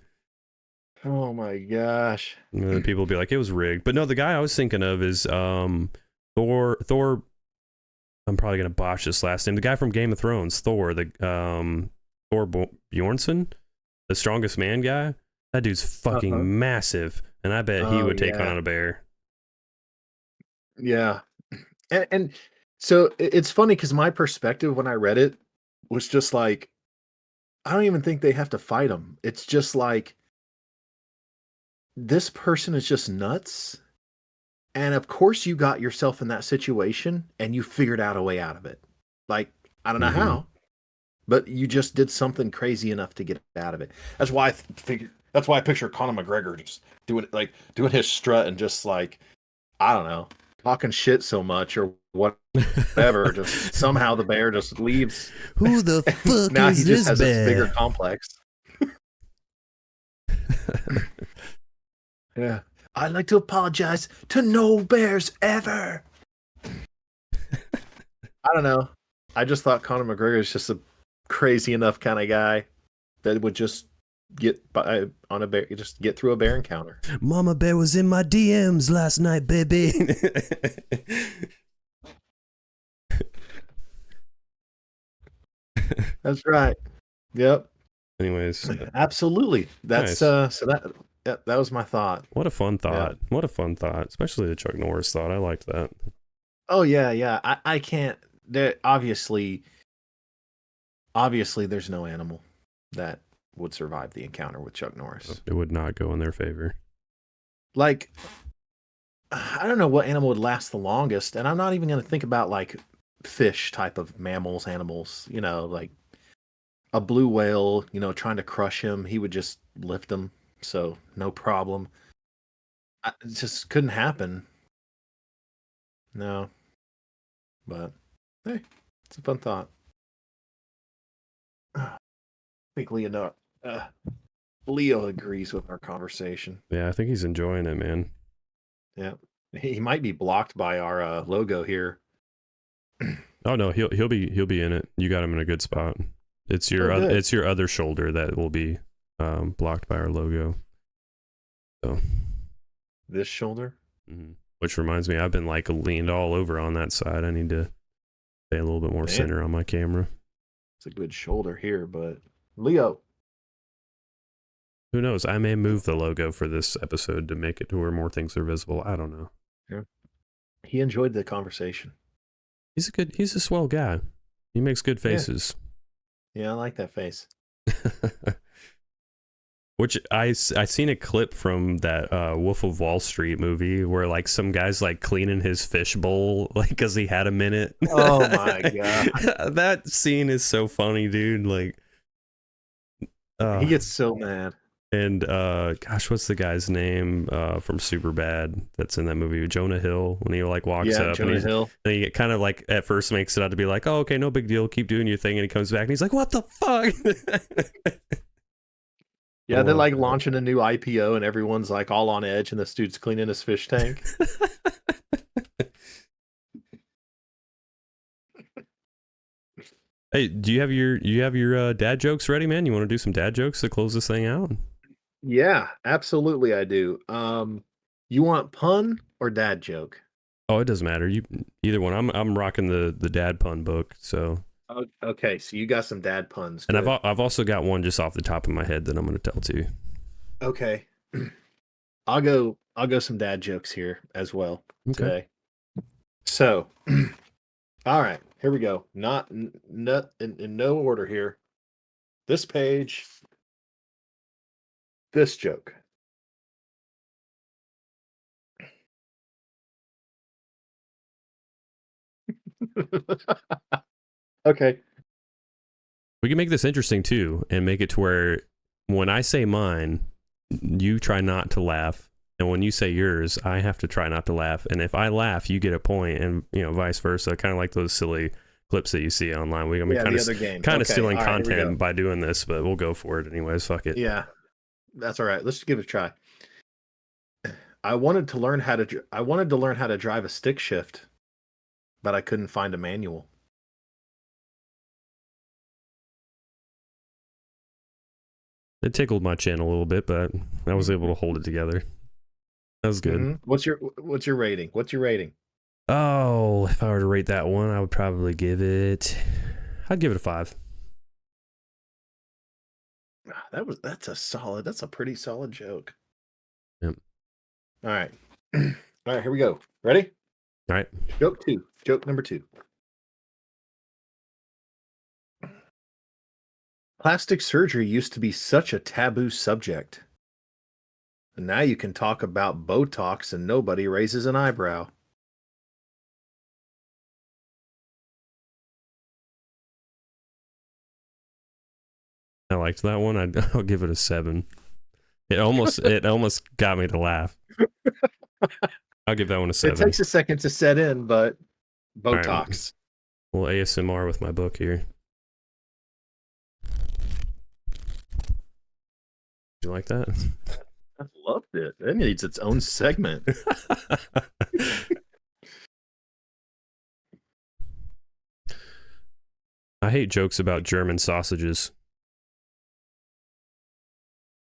Oh my gosh. And then people will be like, "It was rigged." But no, the guy I was thinking of is Thor. I'm probably gonna botch this last name. The guy from Game of Thrones, Thor. Thor Bjornsson, the strongest man guy. That dude's fucking massive, and I bet he would take on a bear. Yeah, and so it's funny because my perspective when I read it was just like, I don't even think they have to fight him. It's just like this person is just nuts, and of course you got yourself in that situation and you figured out a way out of it. Like I don't know how, but you just did something crazy enough to get out of it. That's why That's why I picture Conor McGregor just doing his strut and just like I don't know, talking shit so much or whatever. Just somehow the bear just leaves. Who the fuck now is he this just has bear? a bigger complex. Yeah, I'd like to apologize to no bears ever. I don't know. I just thought Conor McGregor is just a crazy enough kind of guy that would just get by on a bear, just get through a bear encounter. Mama bear was in my DMs last night, baby. That's right. Yep. Anyways, absolutely. That's nice. So that was my thought. What a fun thought. Yeah. What a fun thought, especially the Chuck Norris thought. I liked that. Oh yeah. I can't. There obviously there's no animal that would survive the encounter with Chuck Norris. It would not go in their favor. Like, I don't know what animal would last the longest, and I'm not even going to think about like fish type of animals, like a blue whale, trying to crush him, he would just lift him, so no problem. It just couldn't happen. No. But hey, it's a fun thought. I think Leo agrees with our conversation. Yeah, I think he's enjoying it, man. Yeah, he might be blocked by our logo here. Oh no, he'll be in it. You got him in a good spot. It's your other shoulder that will be blocked by our logo. So this shoulder. Mm-hmm. Which reminds me, I've been like leaned all over on that side. I need to stay a little bit more center on my camera. It's a good shoulder here, but Leo. Who knows? I may move the logo for this episode to make it to where more things are visible. I don't know. Yeah. He enjoyed the conversation. He's a swell guy. He makes good faces. Yeah, I like that face. Which I seen a clip from that Wolf of Wall Street movie where like some guy's like cleaning his fish bowl like because he had a minute. Oh my god, That scene is so funny, dude. Like, he gets so mad. And gosh, what's the guy's name from Superbad that's in that movie? Jonah Hill, when he like walks up Jonah Hill. and he kind of like at first makes it out to be like, oh, okay, no big deal, keep doing your thing, and he comes back and he's like, what the fuck? Yeah, they're like launching a new IPO and everyone's like all on edge and this dude's cleaning his fish tank. Hey, do you have your dad jokes ready, man? You want to do some dad jokes to close this thing out? Yeah, absolutely I do. You want pun or dad joke? Oh, it doesn't matter. Either one. I'm rocking the dad pun book, so. Okay, so you got some dad puns. And Good. I've also got one just off the top of my head that I'm going to tell too. Okay. I'll go some dad jokes here as well today. So, all right, here we go. Not in no order here. This page, this joke. Okay. We can make this interesting too and make it to where when I say mine, you try not to laugh. And when you say yours, I have to try not to laugh. And if I laugh, you get a point, and vice versa. Kind of like those silly clips that you see online. Kind of stealing content by doing this, but we'll go for it anyways. Fuck it. Yeah, that's all right. Let's give it a try. I wanted to learn how to drive a stick shift, but I couldn't find a manual. It tickled my chin a little bit, but I was able to hold it together. That was good. Mm-hmm. What's your rating? What's your rating? Oh, if I were to rate that one, I would probably I'd give it a 5. That's a pretty solid joke. Yep. All right. All right, here we go. Ready? All right. Joke number 2. Plastic surgery used to be such a taboo subject. And now you can talk about Botox and nobody raises an eyebrow. I liked that one. I'll give it a 7. It almost got me to laugh. I'll give that one a 7. It takes a second to set in, but Botox. Right. Well, ASMR with my book here. You like that? I loved it. It needs its own segment. I hate jokes about German sausages.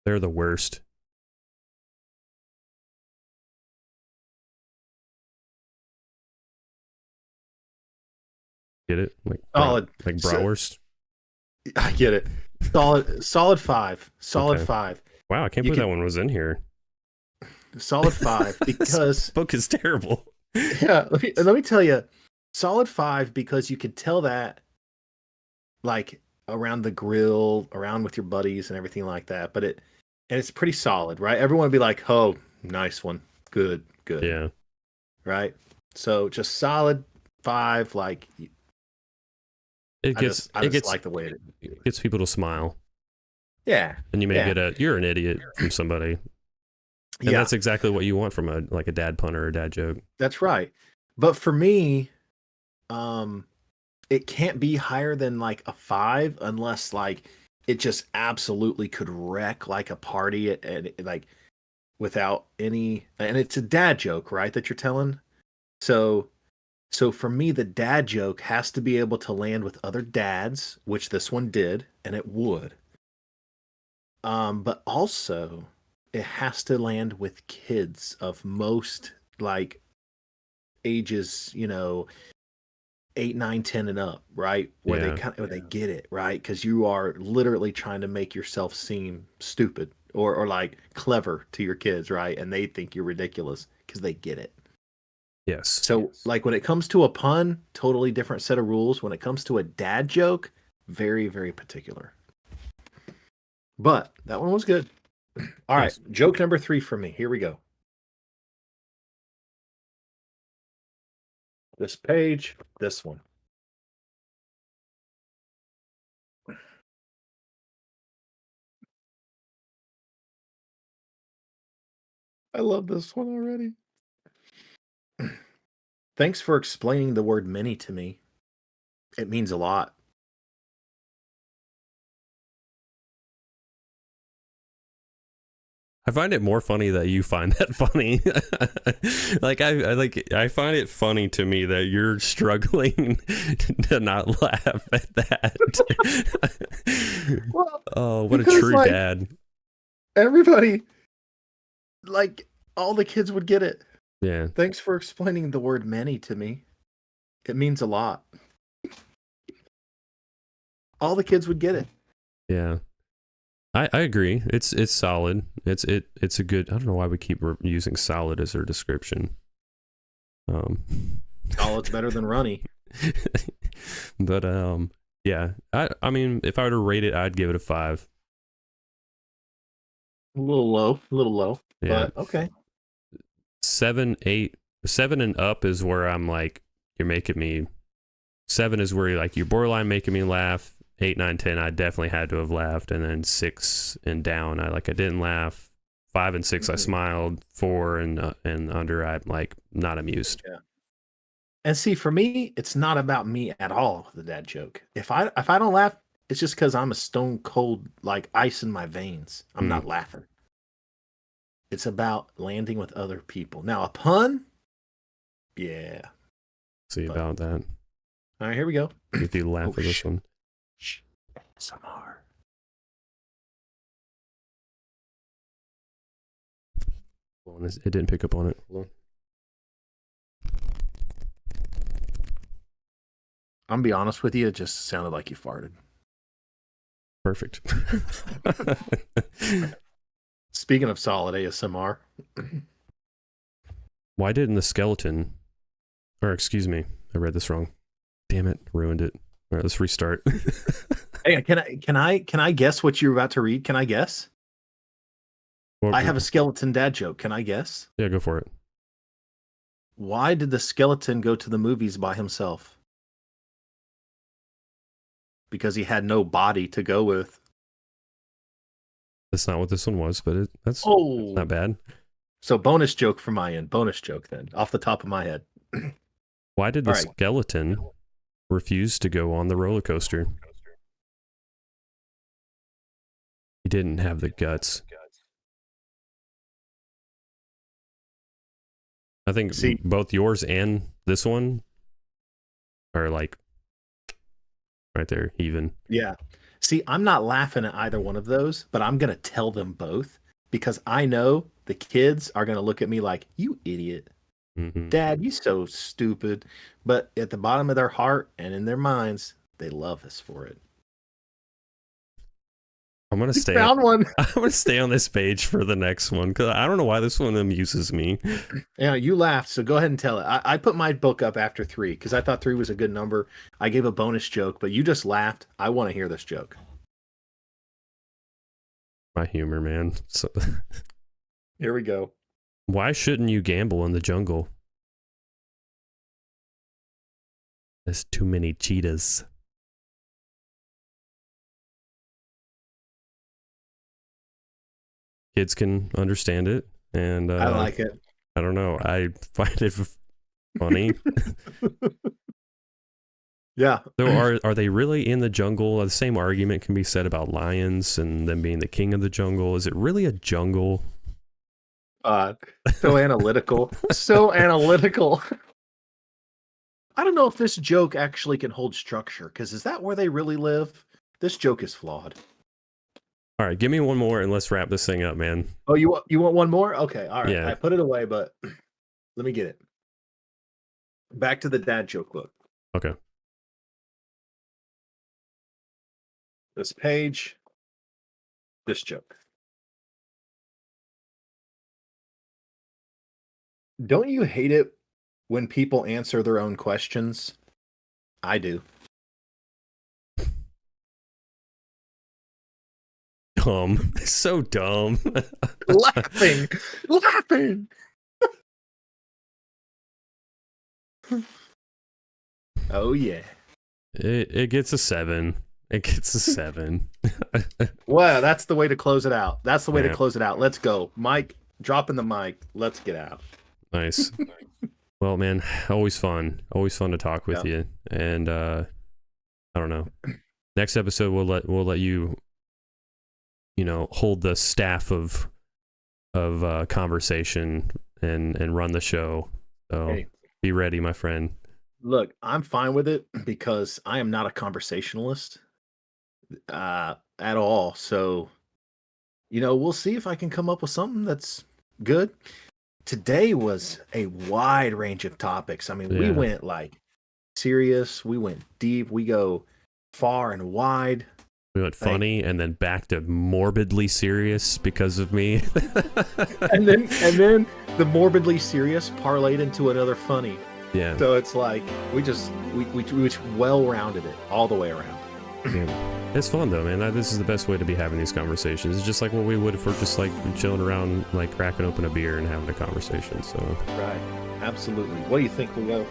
They're the worst. Get it? Like bratwurst? I get it. Solid 5. Solid 5. Wow, I can't believe that one was in here. Solid 5 because this book is terrible. Yeah, let me tell you, solid 5 because you could tell that like around the grill, around with your buddies and everything like that. But it's pretty solid, right? Everyone would be like, "Oh, nice one, good." Yeah. Right. So just solid 5. Like I just like the way it gets people to smile. Yeah. And you may get you're an idiot from somebody. And that's exactly what you want from a dad pun or a dad joke. That's right. But for me, it can't be higher than like a 5 unless like it just absolutely could wreck like a party at like without any, and it's a dad joke, right? That you're telling. So for me, the dad joke has to be able to land with other dads, which this one did, and it would. But also it has to land with kids of most like ages, 8, 9, 10 and up, right? Where they get it, right? Because you are literally trying to make yourself seem stupid or like clever to your kids, right? And they think you're ridiculous because they get it. Yes. So like when it comes to a pun, totally different set of rules. When it comes to a dad joke, very, very particular. But that one was good. All right, Nice. joke number 3 for me. Here we go. This page, this one. I love this one already. Thanks for explaining the word many to me. It means a lot. I find it more funny that you find that funny. I find it funny to me that you're struggling to not laugh at that. Well, Oh, what a because true dad. everybody, all the kids would get it. Yeah. Thanks for explaining the word many to me. It means a lot. All the kids would get it. Yeah. I agree. It's solid. It's a good. I don't know why we keep using solid as our description. Solid's better than runny. But yeah. I mean, if I were to rate it, I'd give it a 5. A little low. Yeah. But okay. 7, 8, 7 and up is where I'm like, you're making me. 7 is where you're borderline making me laugh. 8, 9, 10, I definitely had to have laughed, and then 6 and down, I didn't laugh. 5 and 6, I smiled. 4 and under, I'm like not amused. Yeah. And see, for me, it's not about me at all. The dad joke. If I don't laugh, it's just because I'm a stone cold, like ice in my veins. I'm not laughing. It's about landing with other people. Now, a pun, yeah. See about that. All right, here we go. If you laugh at this one. Shh. SMR. Well, it didn't pick up on it. Hold on. I'm gonna be honest with you, it just sounded like you farted. Perfect. Speaking of solid ASMR. Why didn't the skeleton, or excuse me, I read this wrong. Damn it, ruined it. All right, let's restart. Hey, can I guess what you're about to read? Can I guess? Well, I have a skeleton dad joke. Can I guess? Yeah, go for it. Why did the skeleton go to the movies by himself? Because he had no body to go with. That's not what this one was, but that's not bad. So bonus joke from my end. Bonus joke then, off the top of my head. Why did the skeleton refuse to go on the roller coaster? He didn't have the guts. I think both yours and this one are like right there, even. Yeah. See, I'm not laughing at either one of those, but I'm going to tell them both because I know the kids are going to look at me like, you idiot. Mm-hmm. Dad, you so stupid. But at the bottom of their heart and in their minds, they love us for it. I'm gonna stay. Found one. I'm gonna stay on this page for the next one because I don't know why this one amuses me. Yeah, you laughed, so go ahead and tell it. I put my book up after 3 because I thought 3 was a good number. I gave a bonus joke, but you just laughed. I want to hear this joke. My humor, man. So, here we go. Why shouldn't you gamble in the jungle? There's too many cheetahs. Kids can understand it, and I like it. I don't know. I find it funny. Yeah. So are they really in the jungle? The same argument can be said about lions and them being the king of the jungle. Is it really a jungle? So analytical. So analytical. I don't know if this joke actually can hold structure, because is that where they really live? This joke is flawed. All right, give me one more and let's wrap this thing up, man. Oh, you want one more? Okay, all right. Yeah. I put it away, but let me get it. Back to the dad joke book. Okay. This page. This joke. Don't you hate it when people answer their own questions? I do. dumb. So dumb. laughing. Oh yeah. It gets a 7. It gets a 7. Well, that's the way to close it out. That's the way to Yeah. close it out. Let's go. Mike, dropping the mic. Let's get out. Nice. Well, man, always fun. Always fun to talk with you. And I don't know. Next episode we'll let you hold the staff of conversation and run the show. So Hey. Be ready, my friend. Look, I'm fine with it because I am not a conversationalist at all. So, we'll see if I can come up with something that's good. Today was a wide range of topics. I mean, we went like serious, we went deep, we go far and wide. We went funny and then back to morbidly serious because of me. and then the morbidly serious parlayed into another funny. Yeah. So it's like we well rounded it all the way around. Yeah. It's fun though, man. This is the best way to be having these conversations. It's just like what we would if we're just like chilling around, like cracking open a beer and having a conversation. So right, absolutely. What do you think, Leo?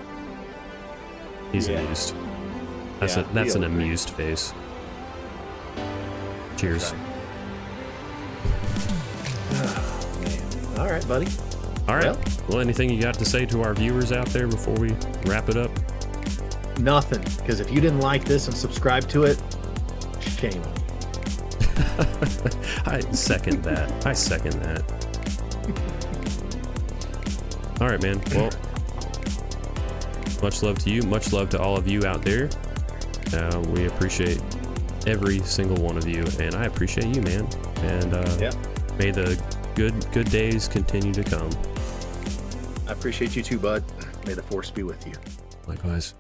He's amused. That's an amused face. Cheers. Right. Oh, man. All right, buddy. All right. Well, anything you got to say to our viewers out there before we wrap it up? Nothing, because if you didn't like this and subscribe to it, shame on you. I second that. All right, man. Well, much love to you. Much love to all of you out there. We appreciate every single one of you, and I appreciate you, man. And may the good days continue to come. I appreciate you too, bud. May the force be with you. Likewise.